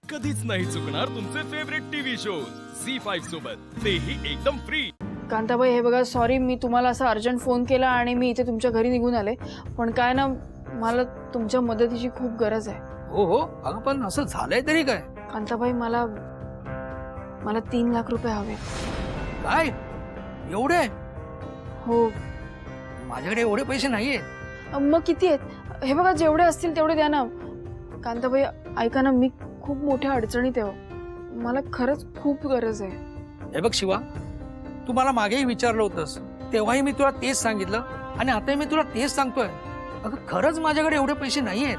कधीच नाही चुकणार तुमचे फेवरेट टीव्ही शोज झी5 सोबत, तेही एकदम फ्री. कांताबाई हे बघा, सॉरी मी तुम्हाला असा अर्जंट फोन केला आणि मी इथे तुमच्या घरी निघून आले, पण काय ना मला तुमच्या मदतीची खूप गरज आहे. हो हो, अगं पण असं झालंय तरी काय? कांताबाई मला 3 लाख रुपये हवे. काय एवढे? हो. माझ्याकडे एवढे पैसे नाहीये. मग किती आहेत? हे बघा, जेवढे असतील तेवढे द्या ना. कांताबाई ऐका ना, मी खूप मोठ्या अडचणीत आहे. मला खरंच खूप गरज आहे. हे बघ शिवा, तू मला मागेही विचारलं होतंस, तेव्हाही मी तुला तेच सांगितलं आणि आताही मी तुला तेच सांगतोय. अगं खरंच माझ्याकडे एवढे पैसे नाहीयेत.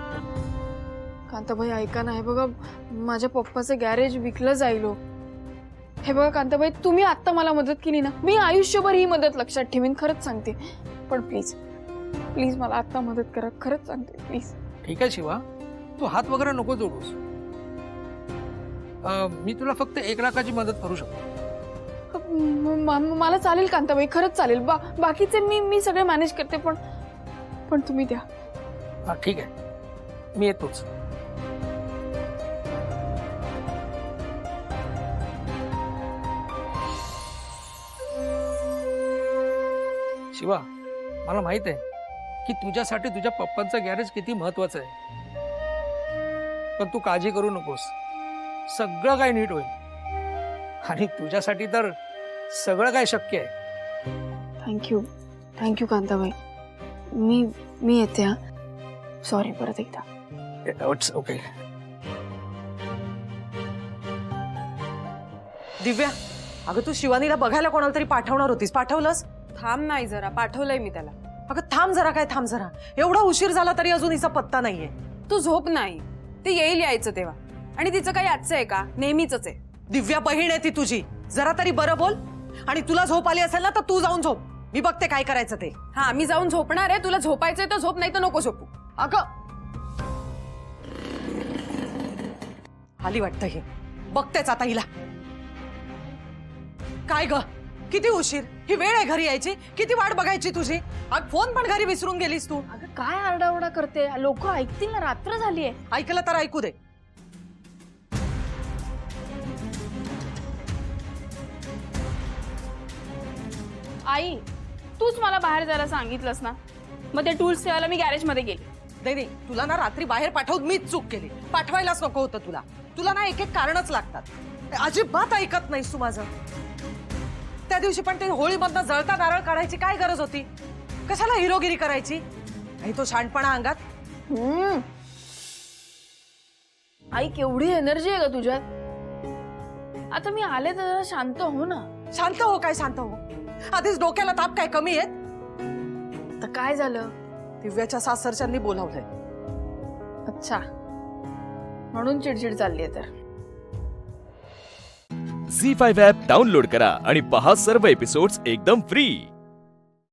कांताबाई ऐका ना, हे बघा माझ्या पप्पाचं गॅरेज विकलं जाईल. हे बघा कांताबाई, तुम्ही आत्ता मला मदत केली ना, मी आयुष्यभर ही मदत लक्षात ठेवीन, खरंच सांगते. पण प्लीज प्लीज मला आत्ता मदत करा, खरंच सांगते प्लीज. ठीक आहे शिवा, तू हात वगैरे नको जोडूस. मी तुला फक्त 1 लाखाची मदत करू शकतो. मला चालेल कांताबाई, खरंच चालेल. बाकीचे मी सगळे मॅनेज करते, पण तुम्ही द्या. हा ठीक आहे, मी येतोच. शिवा, मला माहित आहे की तुझ्यासाठी तुझ्या पप्पांचं गॅरेज किती महत्वाचं आहे, पण तू काळजी करू नकोस. सगळं काय नीट होईल आणि तुझ्यासाठी तर सगळं काय शक्य आहे. थँक्यू कांताबाई. मी येते. हा सॉरी परत एकदा. It's okay. दिव्या, अगं तू शिवानीला बघायला कोणाला तरी पाठवणार होतीस, पाठवलंस? थांब नाही जरा, पाठवलंय मी त्याला. अगं थांब जरा, काय थांब जरा, एवढा उशीर झाला तरी अजून हिचा पत्ता नाहीये. तू झोप नाही, ते येईल यायचं तेव्हा. आणि तिचं काही आजचं आहे का? नेहमीच आहे. दिव्या बहीण आहे ती तुझी, जरा तरी बरं बोल. आणि तुला झोप आली असेल ना तर तू जाऊन झोप, मी बघते काय करायचं ते. हा, मी जाऊन झोपणार आहे. तुला झोपायचंय तर झोप, नाही तर नको झोपू. अगं आली वाटतं हे, बघतेच आता हिला. काय ग, किती उशीर? ही वेळ आहे घरी यायची? किती वाट बघायची तुझी? अग फोन पण घरी विसरून गेलीस तू. अगं काय आरडाओरडा करते, लोक ऐकतील ना, रात्र झालीये. ऐकलं तर ऐकू दे. आई, तूच मला बाहेर जायला सांगितलंस ना, मग ते टूल्स ठेवायला मी गॅरेज मध्ये गेली. नाही, तुला ना रात्री बाहेर पाठवून मीच चूक केली. पाठवायलाच नको होतं तुला. तुला ना एक कारणच लागतात. अजिबात ऐकत नाहीस तू माझं. त्या दिवशी पण ते होळीमधनं जळता नारळ काढायची काय गरज होती? कशाला हिरोगिरी करायची? आणि तो शहाणपणा अंगात. आई, केवढी एनर्जी आहे का तुझ्यात. आता मी आले तर जरा शांत हो ना. शांत हो, काय शांत हो? आधीच डोक्याला ताप काय कमी आहेत? तर काय झालं? दिव्याच्या सासरच्यांनी बोलावलंय. अच्छा, म्हणून चिडचिड चालली आहे तर. झी5 ॲप डाउनलोड करा आणि पहा सर्व एपिसोड्स एकदम फ्री.